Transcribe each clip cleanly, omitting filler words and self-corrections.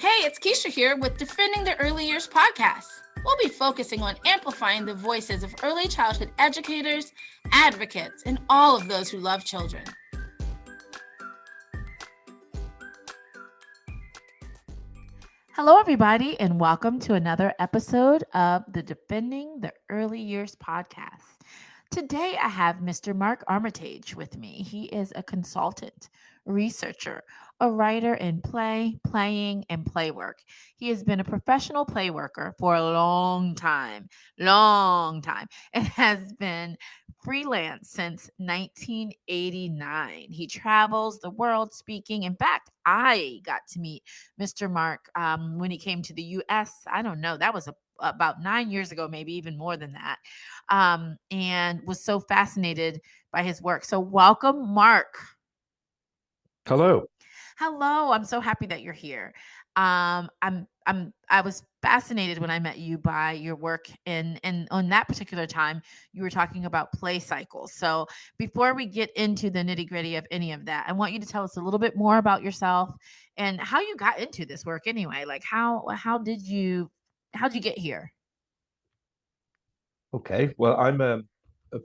Hey, it's Kisha here with Defending the Early Years podcast. We'll be focusing on amplifying the voices of early childhood educators, advocates, and all of those who love children. Hello, everybody, and welcome to another episode of the Defending the Early Years podcast. Today, I have Mr. Marc Armitage with me. He is a consultant, researcher, a writer in playing, and play work. He has been a professional play worker for a long time, and has been freelance since 1989. He travels the world speaking. In fact, I got to meet Mr. Marc when he came to the US. I don't know, that was about 9 years ago, maybe even more than that, and was so fascinated by his work. So, welcome, Marc. Hello. Hello, I'm so happy that you're here. I was fascinated when I met you by your work, and on that particular time, you were talking about play cycles. So, before we get into the nitty gritty of any of that, I want you to tell us a little bit more about yourself and how you got into this work. Anyway, like how'd you get here? Okay. Well, I'm a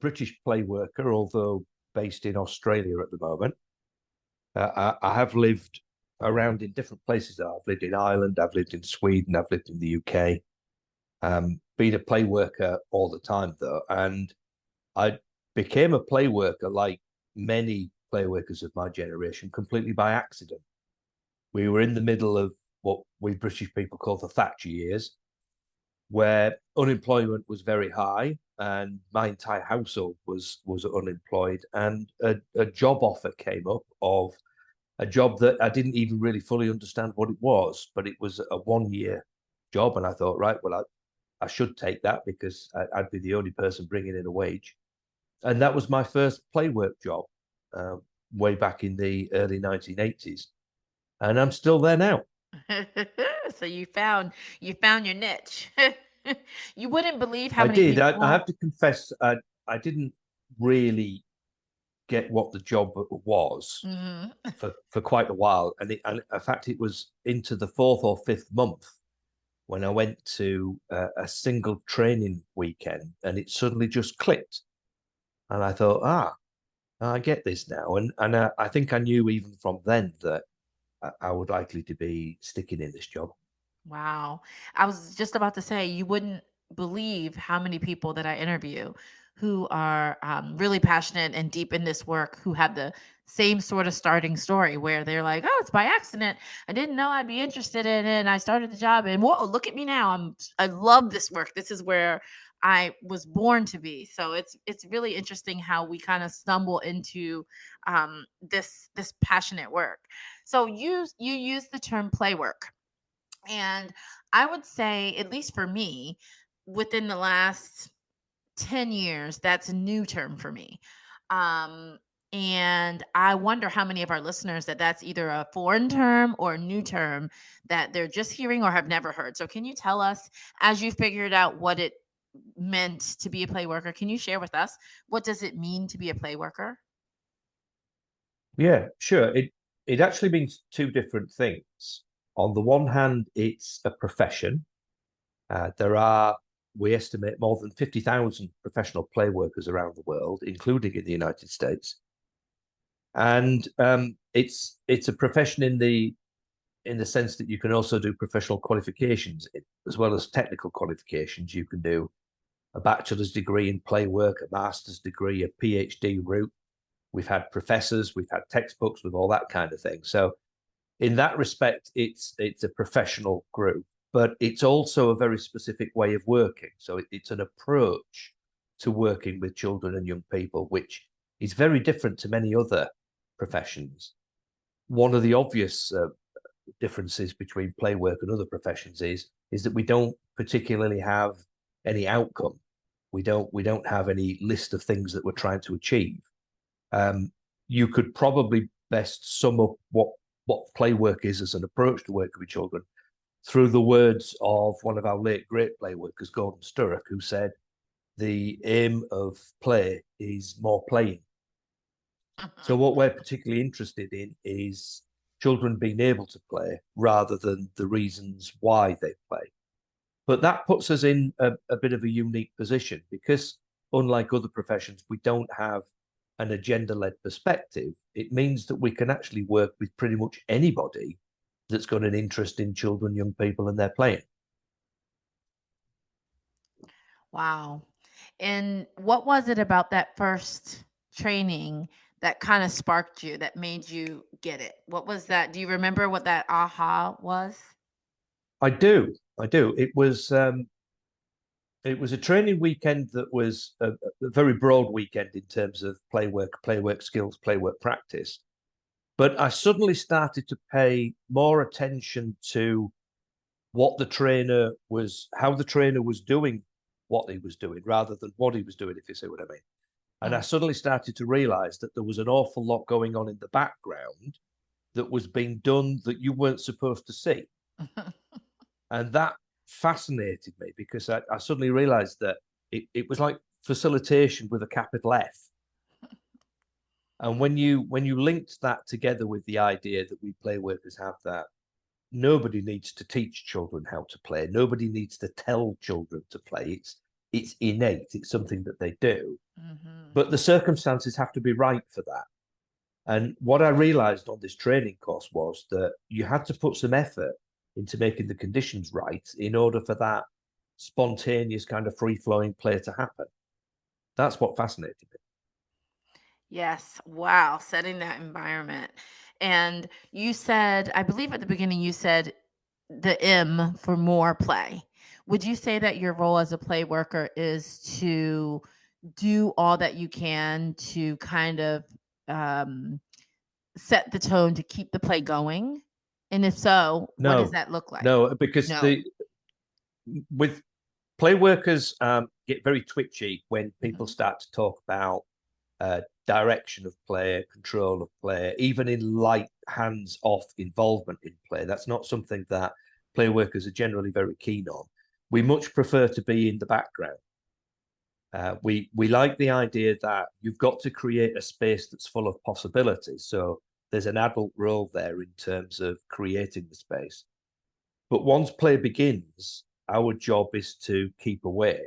British play worker, although based in Australia at the moment. I have lived around in different places. I've lived in Ireland, I've lived in Sweden, I've lived in the UK. Been a play worker all the time, though. And I became a play worker, like many play workers of my generation, completely by accident. We were in the middle of what we British people call the Thatcher years, where unemployment was very high, and my entire household was unemployed, and a job offer came up of a job that I didn't even really fully understand what it was, but it was a 1 year job, and I thought, right, well, I should take that because I'd be the only person bringing in a wage, and that was my first play work job, uh, way back in the early 1980s, and I'm still there now. So you found your niche. You wouldn't believe how I many did. I people. have to confess, I didn't really get what the job was Mhm. for quite a while, and in fact, it was into the fourth or fifth month when I went to a single training weekend, and it suddenly just clicked, and I thought, I get this now, and I think I knew even from then that I would likely to be sticking in this job. Wow. I was just about to say, you wouldn't believe how many people that I interview who are really passionate and deep in this work who have the same sort of starting story where they're like, oh, it's by accident. I didn't know I'd be interested in it. And I started the job and whoa, look at me now. I love this work. This is where I was born to be. So it's really interesting how we kind of stumble into this passionate work. So you use the term play work, and I would say, at least for me, within the last 10 years, that's a new term for me. Um, and I wonder how many of our listeners that's either a foreign term or a new term that they're just hearing or have never heard. So, can you tell us, as you figured out what it meant to be a play worker, can you share with us what does it mean to be a play worker? Yeah, sure. It actually means two different things. On the one hand, it's a profession. There are, we estimate, more than 50,000 professional play workers around the world, including in the United States. And it's a profession in the sense that you can also do professional qualifications as well as technical qualifications. You can do a bachelor's degree in play work, a master's degree, a PhD route. We've had professors, we've had textbooks with all that kind of thing. So in that respect, it's a professional group, but it's also a very specific way of working. So it's an approach to working with children and young people, which is very different to many other professions. One of the obvious differences between play work and other professions is that we don't particularly have any outcome. We don't have any list of things that we're trying to achieve. Um, you could probably best sum up what play work is as an approach to working with children through the words of one of our late great play workers, Gordon Sturrock, who said, "The aim of play is more playing." So what we're particularly interested in is children being able to play rather than the reasons why they play. But that puts us in a bit of a unique position because, unlike other professions, we don't have an agenda-led perspective. It means that we can actually work with pretty much anybody that's got an interest in children, young people, and their playing. Wow. And what was it about that first training that kind of sparked you, that made you get it? What was that? Do you remember what that aha was? I do. It was a training weekend that was a very broad weekend in terms of playwork skills, playwork practice. But I suddenly started to pay more attention to how the trainer was doing what he was doing rather than what he was doing, if you see what I mean. And I suddenly started to realize that there was an awful lot going on in the background that was being done that you weren't supposed to see. And that fascinated me because I suddenly realized that it was like facilitation with a capital F. And when you linked that together with the idea that we play workers have that nobody needs to teach children how to play, nobody needs to tell children to play, it's innate, it's something that they do. But the circumstances have to be right for that. And what I realized on this training course was that you had to put some effort into making the conditions right in order for that spontaneous kind of free-flowing play to happen. That's what fascinated me. Yes. Wow. Setting that environment. And you said, I believe at the beginning, you said the M for more play. Would you say that your role as a play worker is to do all that you can to kind of um, set the tone to keep the play going? And if so, what does No, that look like? no, because No. with play workers get very twitchy when people start to talk about direction of play, control of play, even in light hands-off involvement in play. That's not something that play workers are generally very keen on. We much prefer to be in the background. We like the idea that you've got to create a space that's full of possibilities. So there's an adult role there in terms of creating the space. But once play begins, our job is to keep away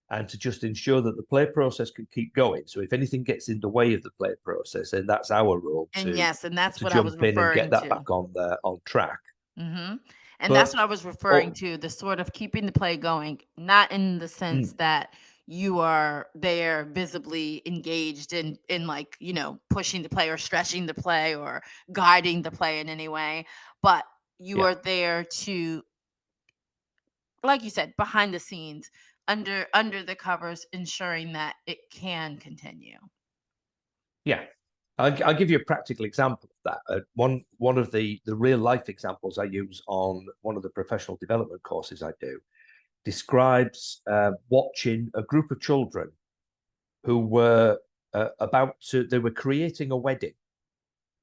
and to just ensure that the play process can keep going. So if anything gets in the way of the play process, then that's our role And yes, and that's to what I was jump in and get referring that to. back on track. And that's But what I was referring to, the sort of keeping the play going, not in the sense that you are there visibly engaged in like, pushing the play or stretching the play or guiding the play in any way, but you yeah, are there to, like you said, behind the scenes, under the covers, ensuring that it can continue. yeah. I'll give you a practical example of that. One of the real life examples I use on one of the professional development courses I do describes watching a group of children who were they were creating a wedding.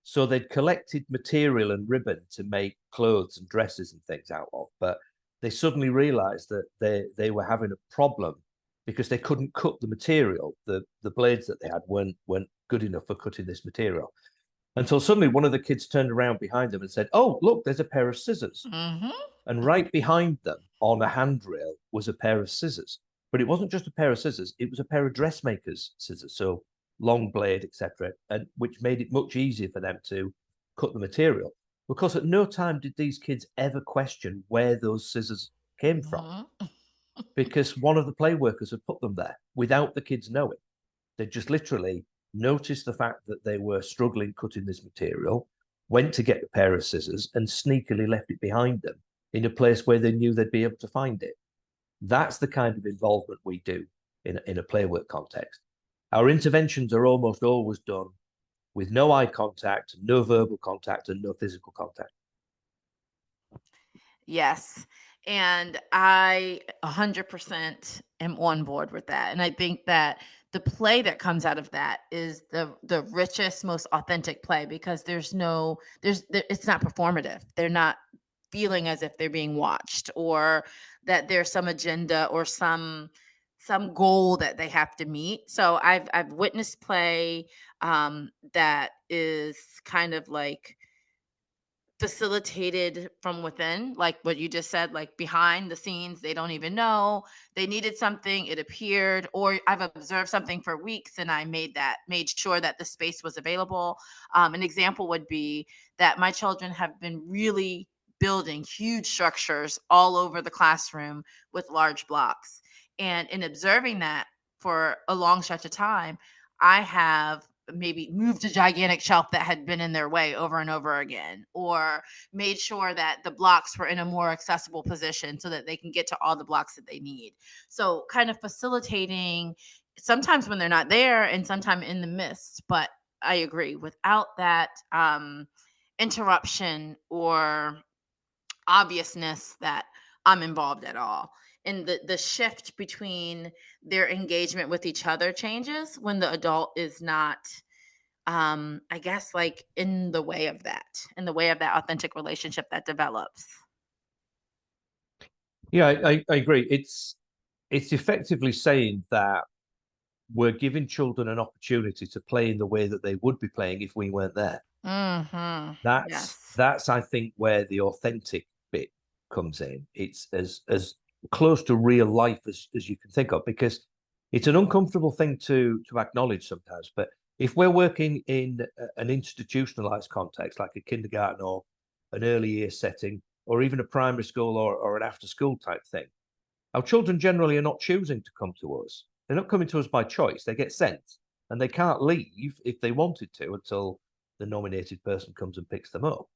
So they'd collected material and ribbon to make clothes and dresses and things out of, but they suddenly realized that they were having a problem because they couldn't cut the material. The blades that they had weren't good enough for cutting this material. Until suddenly one of the kids turned around behind them and said, "Oh, look, there's a pair of scissors." And right behind them on a handrail was a pair of scissors. But it wasn't just a pair of scissors, it was a pair of dressmaker's scissors. So long blade, etc., and which made it much easier for them to cut the material. Because at no time did these kids ever question where those scissors came from, because one of the play workers had put them there without the kids knowing. They just literally noticed the fact that they were struggling cutting this material, went to get the pair of scissors, and sneakily left it behind them in a place where they knew they'd be able to find it. That's the kind of involvement we do in a playwork context. Our interventions are almost always done with no eye contact, no verbal contact, and no physical contact. Yes. And I 100% am on board with that. And I think that the play that comes out of that is the richest, most authentic play, because it's not performative. They're not feeling as if they're being watched, or that there's some agenda or some goal that they have to meet. So I've witnessed play that is kind of like facilitated from within, like what you just said, like behind the scenes, they don't even know they needed something, it appeared, or I've observed something for weeks and I made sure that the space was available. An example would be that my children have been really building huge structures all over the classroom with large blocks. And in observing that for a long stretch of time, I have maybe moved a gigantic shelf that had been in their way over and over again, or made sure that the blocks were in a more accessible position so that they can get to all the blocks that they need. So, kind of facilitating sometimes when they're not there and sometimes in the midst. But I agree, without that interruption or obviousness that I'm involved at all. And the shift between their engagement with each other changes when the adult is not, I guess, like in the way of that authentic relationship that develops. Yeah, I agree. It's effectively saying that we're giving children an opportunity to play in the way that they would be playing if we weren't there. Mm-hmm. That's Yes. that's I think where the authentic bit comes in. It's as close to real life as you can think of, because it's an uncomfortable thing to acknowledge sometimes. But if we're working in an institutionalized context like a kindergarten or an early year setting, or even a primary school or an after school type thing, our children generally are not choosing to come to us. They're not coming to us by choice. They get sent, and they can't leave if they wanted to until the nominated person comes and picks them up.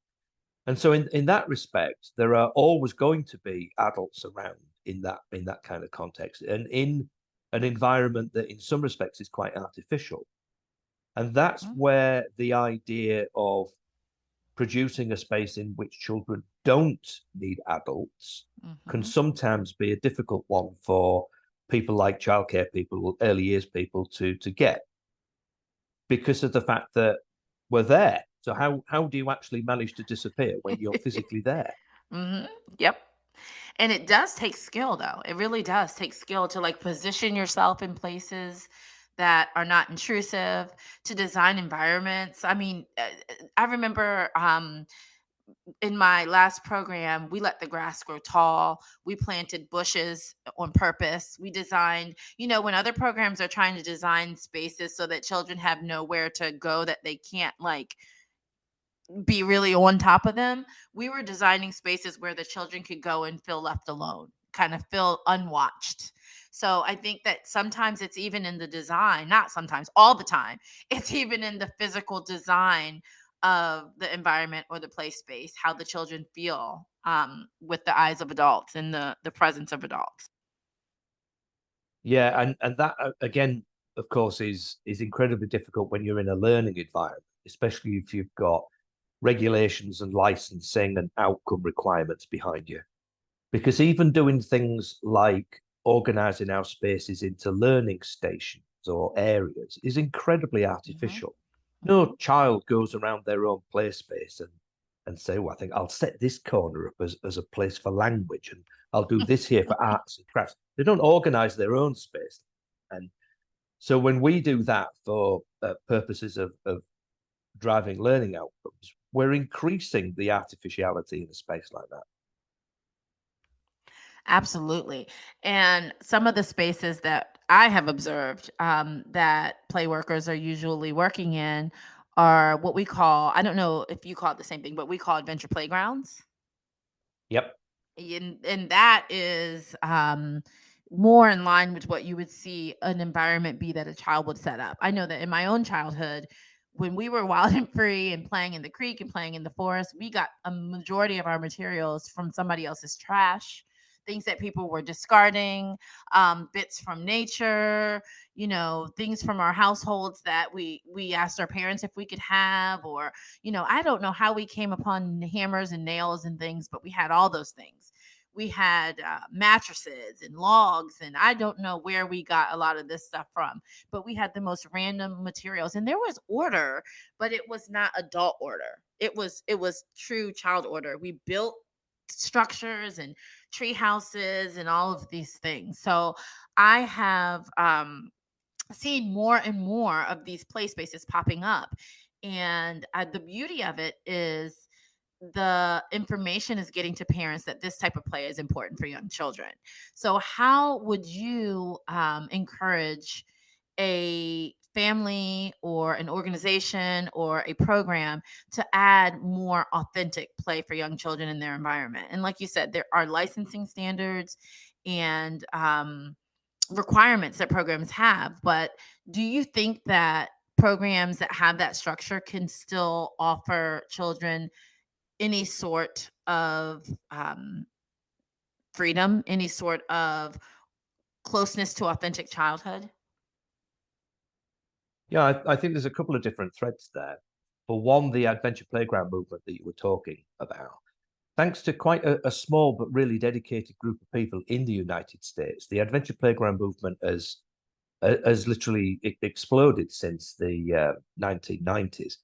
And so in that respect, there are always going to be adults around in that kind of context and in an environment that in some respects is quite artificial. And that's where the idea of producing a space in which children don't need adults can Mm-hmm. sometimes be a difficult one for people like childcare people, early years people to get, because of the fact that we're there. So how do you actually manage to disappear when you're physically there? Mm-hmm. Yep. And it does take skill, though. It really does take skill to like position yourself in places that are not intrusive, to design environments. I mean, I remember in my last program, we let the grass grow tall. We planted bushes on purpose. We designed, when other programs are trying to design spaces so that children have nowhere to go, that they can't like be really on top of them, we were designing spaces where the children could go and feel left alone, kind of feel unwatched. So I think that sometimes it's even in the design, not sometimes, all the time, it's even in the physical design of the environment or the play space, how the children feel with the eyes of adults and the presence of adults. Yeah, and that again, of course, is incredibly difficult when you're in a learning environment, especially if you've got regulations and licensing and outcome requirements behind you. Because even doing things like organizing our spaces into learning stations or areas is incredibly Hmm. artificial. Hmm. No child goes around their own play space and say, well, I think I'll set this corner up as a place for language, and I'll do this here for arts and crafts. They don't organize their own space. And so when we do that for purposes of driving learning outcomes, we're increasing the artificiality in a space like that. Absolutely. And some of the spaces that I have observed that play workers are usually working in are what we call, I don't know if you call it the same thing, but we call adventure playgrounds. Yep. And that is more in line with what you would see an environment be that a child would set up. I know that in my own childhood, when we were wild and free and playing in the creek and playing in the forest, we got a majority of our materials from somebody else's trash, things that people were discarding, bits from nature, things from our households that we asked our parents if we could have, or I don't know how we came upon hammers and nails and things, but we had all those things. We had mattresses and logs, and I don't know where we got a lot of this stuff from, but we had the most random materials, and there was order, but it was not adult order. It was true child order. We built structures and tree houses and all of these things. So I have seen more and more of these play spaces popping up. And the beauty of it is the information is getting to parents that this type of play is important for young children. So, how would you encourage a family or an organization or a program to add more authentic play for young children in their environment? And like you said, there are licensing standards and requirements that programs have, but do you think that programs that have that structure can still offer children any sort of freedom, any sort of closeness to authentic childhood? Yeah, I think there's a couple of different threads there. For one, the adventure playground movement that you were talking about, thanks to quite a small but really dedicated group of people in the United States, the adventure playground movement has literally exploded since the 1990s.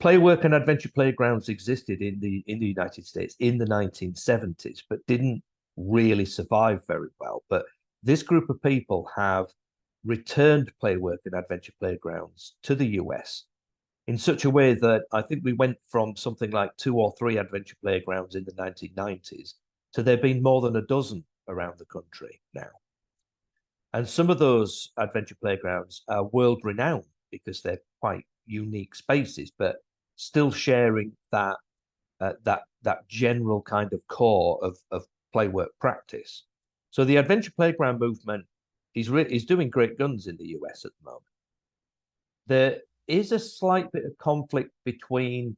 Playwork and adventure playgrounds existed in the United States in the 1970s, but didn't really survive very well. But this group of people have returned playwork and adventure playgrounds to the US in such a way that I think we went from something like 2 or 3 adventure playgrounds in the 1990s to there being more than a dozen around the country now. And some of those adventure playgrounds are world renowned because they're quite unique spaces, but still sharing that general kind of core of playwork practice. So the adventure playground movement is doing great guns in the US at the moment. There is a slight bit of conflict between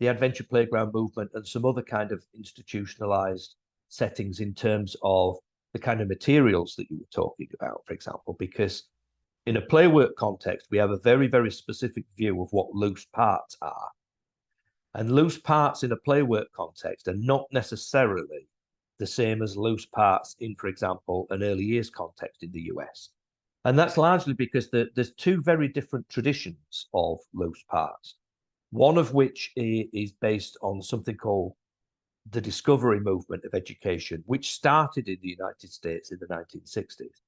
the adventure playground movement and some other kind of institutionalized settings in terms of the kind of materials that you were talking about, for example, because in a playwork context, we have a very, very specific view of what loose parts are. And loose parts in a playwork context are not necessarily the same as loose parts in, for example, an early years context in the US. And that's largely because there's two very different traditions of loose parts, one of which is based on something called the discovery movement of education, which started in the United States in the 1960s.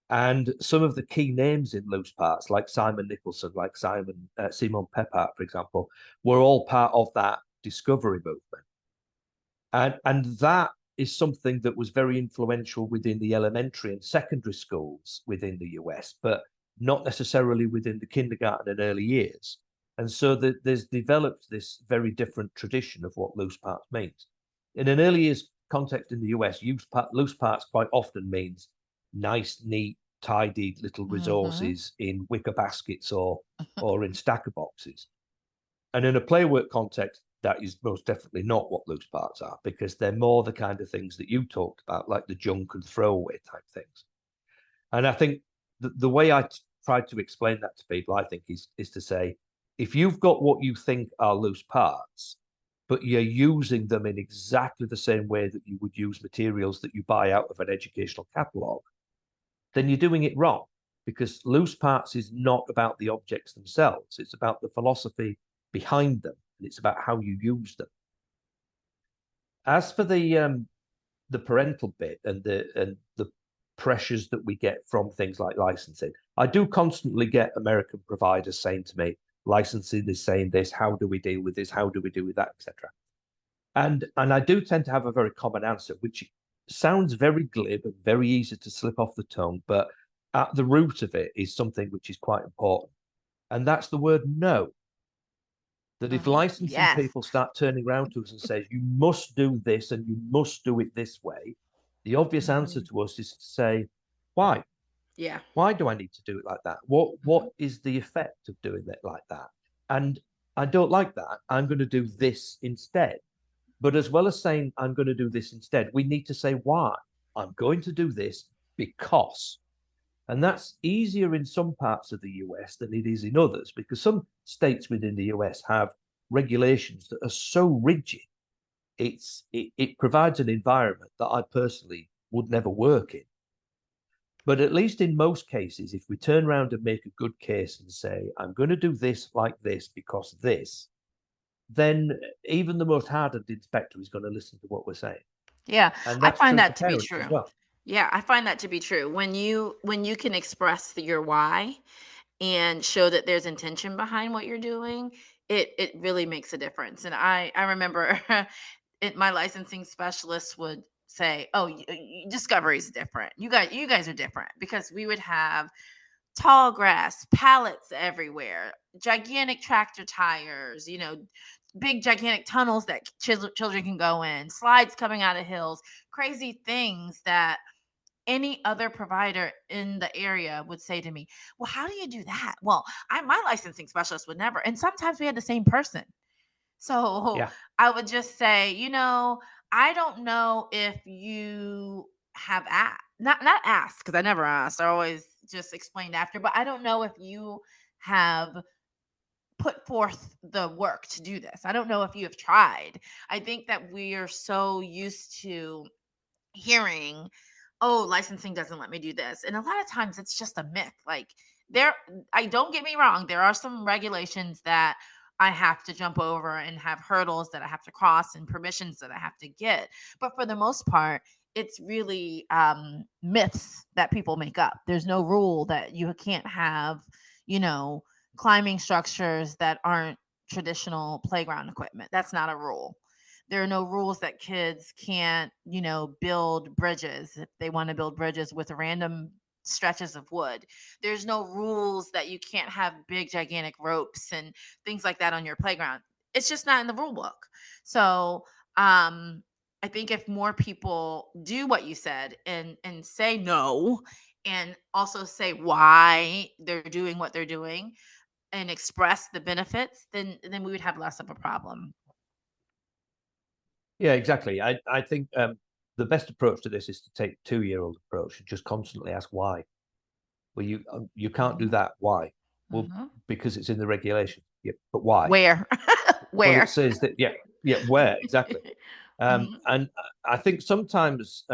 And some of the key names in loose parts, like Simon Nicholson, like Simon Peppard, for example, were all part of that discovery movement. And that is something that was very influential within the elementary and secondary schools within the US, but not necessarily within the kindergarten and early years. And so there's developed this very different tradition of what loose parts means. In an early years context in the US, loose parts quite often means nice, neat, tidied little resources in wicker baskets or in stacker boxes. And in a playwork context, that is most definitely not what loose parts are, because they're more the kind of things that you talked about, like the junk and throwaway type things. And I think the way I tried to explain that to people, I think, is to say, if you've got what you think are loose parts, but you're using them in exactly the same way that you would use materials that you buy out of an educational catalogue, then you're doing it wrong, because loose parts is not about the objects themselves. It's about the philosophy behind them, and it's about how you use them. As for the parental bit and the pressures that we get from things like licensing, I do constantly get American providers saying to me, licensing is saying this, how do we deal with this, how do we deal with that, etc. And I do tend to have a very common answer, which sounds very glib and very easy to slip off the tongue, but at the root of it is something which is quite important. And that's the word no. That if licensing people start turning around to us and says, you must do this and you must do it this way, the obvious answer to us is to say, why? Yeah. Why do I need to do it like that? What is the effect of doing it like that? And I don't like that. I'm going to do this instead. But as well as saying, I'm going to do this instead, we need to say why. I'm going to do this because. And that's easier in some parts of the US than it is in others, because some states within the US have regulations that are so rigid. It provides an environment that I personally would never work in. But at least in most cases, if we turn around and make a good case and say, I'm going to do this like this because this, then even the most hardened inspector is going to listen to what we're saying. Yeah, And I that's find true for that to be parents true. as well. Yeah, I find that to be true. When you can express your why and show that there's intention behind what you're doing, it really makes a difference. And I remember my licensing specialist would say, "Oh, Discovery is different. You guys are different," because we would have tall grass, pallets everywhere, gigantic tractor tires, big gigantic tunnels that children can go in, slides coming out of hills, crazy things that any other provider in the area would say to me, "Well, how do you do that?" Well, my licensing specialist would never. And sometimes we had the same person. So Yeah. I would just say, I don't know if you have asked, not asked, because I never asked. I always just explained after, but I don't know if you have put forth the work to do this. I don't know if you have tried. I think that we are so used to hearing, "Oh, licensing doesn't let me do this." And a lot of times it's just a myth. Like, there I don't get me wrong, there are some regulations that I have to jump over and have hurdles that I have to cross and permissions that I have to get. But for the most part, it's really myths that people make up. There's no rule that you can't have, you know, climbing structures that aren't traditional playground equipment. That's not a rule. There are no rules that kids can't, build bridges if they want to build bridges with random stretches of wood. There's no rules that you can't have big, gigantic ropes and things like that on your playground. It's just not in the rule book. So, I think if more people do what you said and say no, and also say why they're doing what they're doing and express the benefits, then we would have less of a problem. Yeah, exactly. I think the best approach to this is to take 2-year-old approach and just constantly ask why. Well, you can't do Mhm. that. Why? Well, Mhm. because it's in the regulation. Yeah, but why? Where? Well, it Where? says that. Yeah, yeah. Where exactly? Mhm. And I think sometimes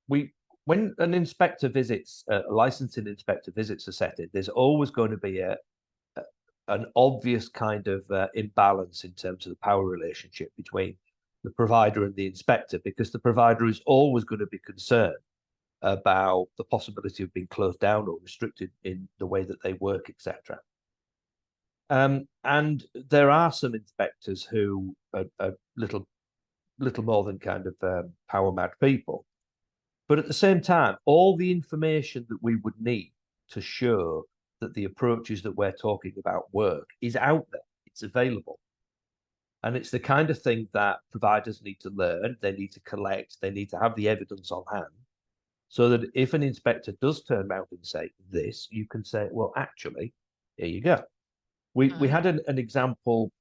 we, when an inspector visits, a licensing inspector visits a setting, there's always going to be a an obvious kind of imbalance in terms of the power relationship between the provider and the inspector, because the provider is always going to be concerned about the possibility of being closed down or restricted in the way that they work, etc. And there are some inspectors who are little more than kind of power mad people. But at the same time, all the information that we would need to show that the approaches that we're talking about work is out there. It's available. And it's the kind of thing that providers need to learn, they need to collect, they need to have the evidence on hand, so that if an inspector does turn around and say this, you can say, well, actually, here you go. We Mhm. had an example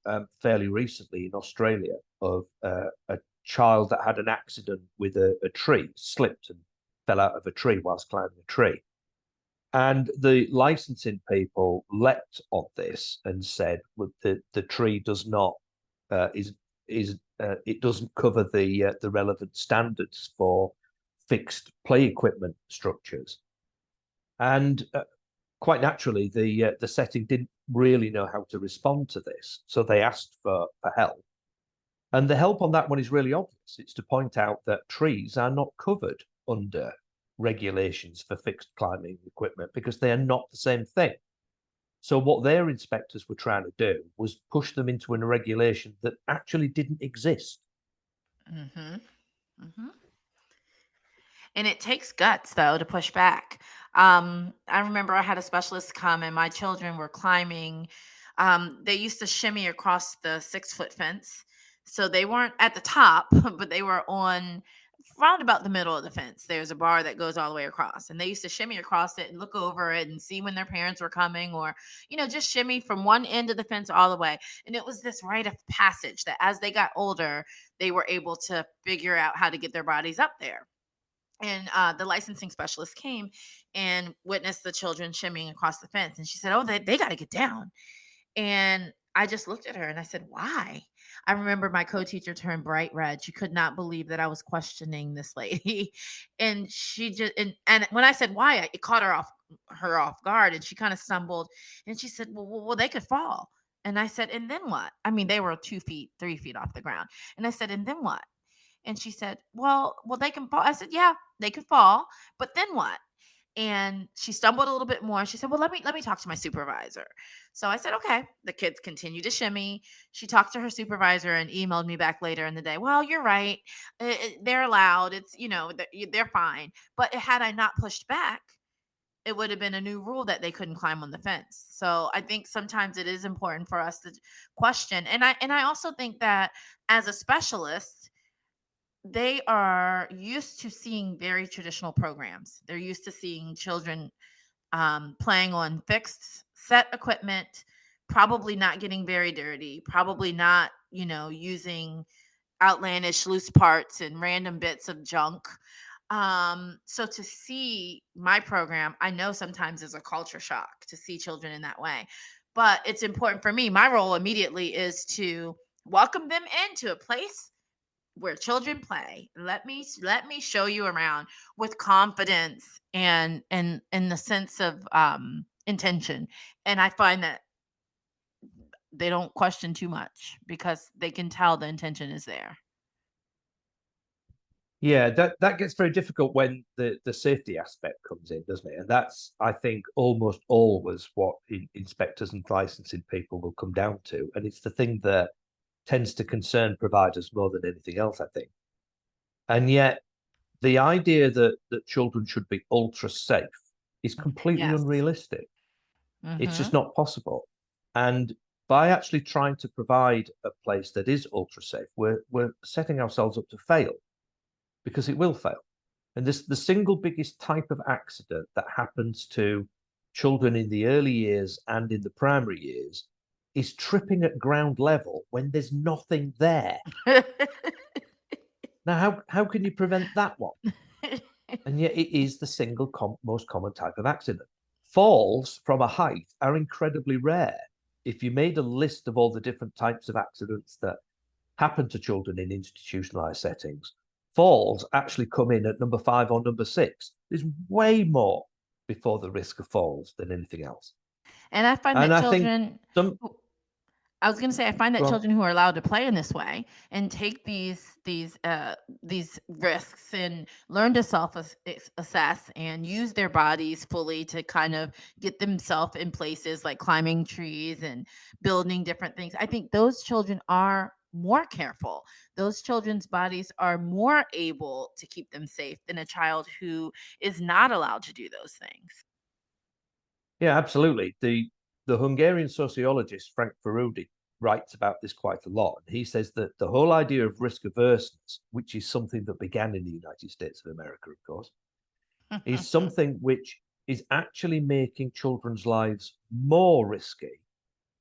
fairly recently in Australia of a child that had an accident with a tree, slipped and fell out of a tree whilst climbing a tree. And the licensing people leapt on this and said, well, the tree does not is it doesn't cover the relevant standards for fixed play equipment structures. And quite naturally, the setting didn't really know how to respond to this, so they asked for help. And the help on that one is really obvious. It's to point out that trees are not covered under regulations for fixed climbing equipment because they are not the same thing. So what their inspectors were trying to do was push them into a regulation that actually didn't exist. Mhm. Mhm. And it takes guts, though, to push back. I remember I had a specialist come and my children were climbing. They used to shimmy across the 6-foot fence. So they weren't at the top, but they were on round about the middle of the fence. There's a bar that goes all the way across. And they used to shimmy across it and look over it and see when their parents were coming, or, just shimmy from one end of the fence all the way. And it was this rite of passage that as they got older, they were able to figure out how to get their bodies up there. And the licensing specialist came and witnessed the children shimmying across the fence. And she said, "Oh, they got to get down." And I just looked at her and I said, "Why?" I remember my co-teacher turned bright red. She could not believe that I was questioning this lady. And she just, and when I said why, it caught her off guard. And she kind of stumbled and she said, well, they could fall. And I said, "And then what?" I mean, they were 2 feet, 3 feet off the ground. And I said, "And then what?" And she said, well, they can fall. I said, "Yeah, they could fall, but then what?" And she stumbled a little bit more. She said, "Well, let me talk to my supervisor." So I said, "Okay." The kids continued to shimmy. She talked to her supervisor and emailed me back later in the day. "Well, you're right. They're allowed. It's, they're fine." But had I not pushed back, it would have been a new rule that they couldn't climb on the fence. So I think sometimes it is important for us to question. And I also think that as a specialist, they are used to seeing very traditional programs. They're used to seeing children playing on fixed set equipment, probably not getting very dirty, probably not, using outlandish loose parts and random bits of junk. So to see my program, I know sometimes is a culture shock to see children in that way. But it's important for me. My role immediately is to welcome them into a place where children play. Let me show you around with confidence and in the sense of intention. And I find that they don't question too much because they can tell the intention is there. Yeah, that gets very difficult when the safety aspect comes in, doesn't it? And that's, I think, almost always what inspectors and licensing people will come down to. And it's the thing that tends to concern providers more than anything else, I think. And yet, the idea that children should be ultra safe is completely Yes. unrealistic. It's just Mm-hmm. not possible. And by actually trying to provide a place that is ultra safe, we're setting ourselves up to fail because it will fail. And this the single biggest type of accident that happens to children in the early years and in the primary years is tripping at ground level when there's nothing there. Now, how can you prevent that one? And yet it is the single most common type of accident. Falls from a height are incredibly rare. If you made a list of all the different types of accidents that happen to children in institutionalized settings, falls actually come in at number 5 or number 6. There's way more before the risk of falls than anything else. And I find And that I think children some, I was going to say I find that well, children who are allowed to play in this way and take these risks and learn to assess and use their bodies fully to kind of get themselves in places like climbing trees and building different things. I think those children are more careful. Those children's bodies are more able to keep them safe than a child who is not allowed to do those things. yeah, absolutely. The Hungarian sociologist Frank Furedi writes about this quite a lot. And he says that the whole idea of risk averseness, which is something that began in the United States of America, of course, is something which is actually making children's lives more risky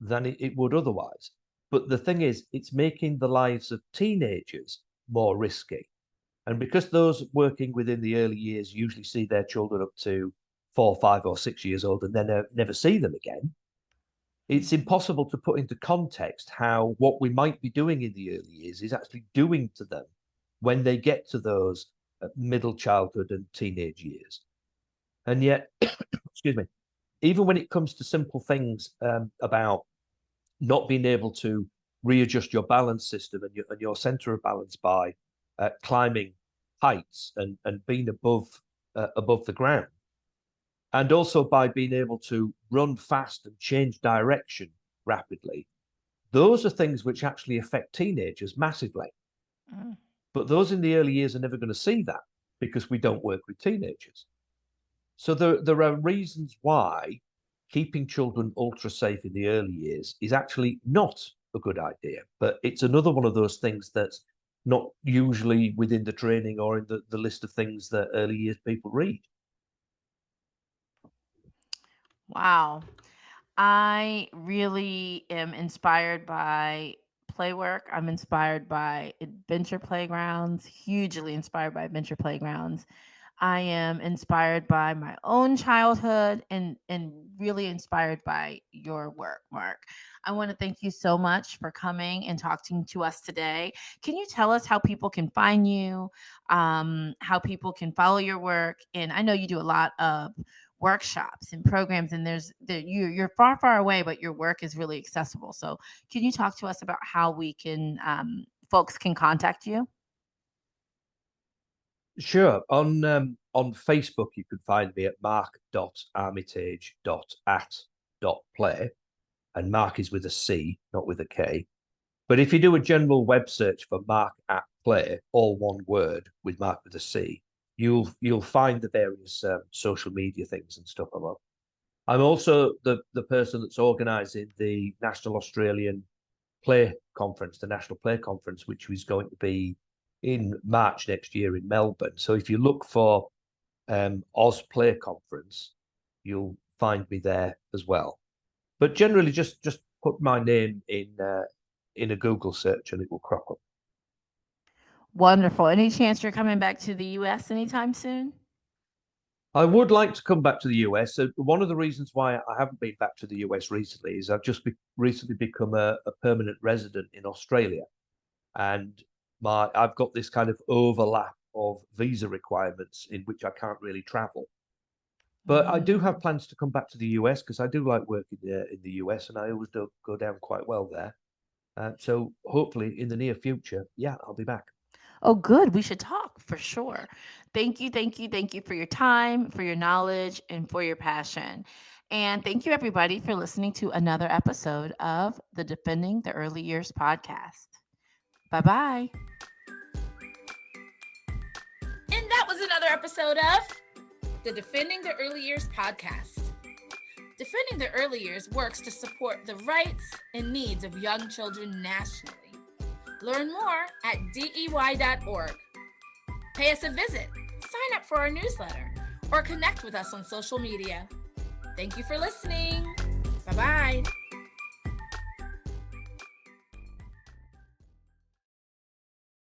than it would otherwise. But the thing is, it's making the lives of teenagers more risky. And because those working within the early years usually see their children up to 4, 5, or 6 years old and then never see them again, it's impossible to put into context how what we might be doing in the early years is actually doing to them when they get to those middle childhood and teenage years. And yet, excuse me, even when it comes to simple things about not being able to readjust your balance system and your center of balance by climbing heights and being above the ground, and also by being able to run fast and change direction rapidly. Those are things which actually affect teenagers massively. Mm. But those in the early years are never going to see that because we don't work with teenagers. So there are reasons why keeping children ultra safe in the early years is actually not a good idea. But it's another one of those things that's not usually within the training or in the list of things that early years people read. Wow. I really am inspired by play work. I'm inspired by adventure playgrounds, hugely inspired by adventure playgrounds. I am inspired by my own childhood and really inspired by your work, Mark. I want to thank you so much for coming and talking to us today. Can you tell us how people can find you, how people can follow your work? And I know you do a lot of workshops and programs, and you're far, far away, but your work is really accessible. So, can you talk to us about how we can folks can contact you? Sure. On on Facebook, you can find me at marc.armitage.at.play. And Mark is with a C, not with a K. But if you do a general web search for Marc at Play, all one word with Mark with a C, you'll find the various social media things and stuff I'm on. I'm also the person that's organising the National Australian Play Conference, the National Play Conference, which is going to be in March next year in Melbourne. So if you look for Oz Play Conference, you'll find me there as well. But generally, just put my name in a Google search and it will crop up. Wonderful. Any chance you're coming back to the US anytime soon? I would like to come back to the US. So one of the reasons why I haven't been back to the US recently is I've just recently become a permanent resident in Australia, and I've got this kind of overlap of visa requirements in which I can't really travel. But I do have plans to come back to the US because I do like working in the US, and I always do go down quite well there. So hopefully in the near future, yeah, I'll be back. Oh, good. We should talk for sure. Thank you, thank you, thank you for your time, for your knowledge, and for your passion. And thank you, everybody, for listening to another episode of the Defending the Early Years podcast. Bye-bye. And that was another episode of the Defending the Early Years podcast. Defending the Early Years works to support the rights and needs of young children nationally. Learn more at DEY.org. Pay us a visit, sign up for our newsletter, or connect with us on social media. Thank you for listening. Bye-bye.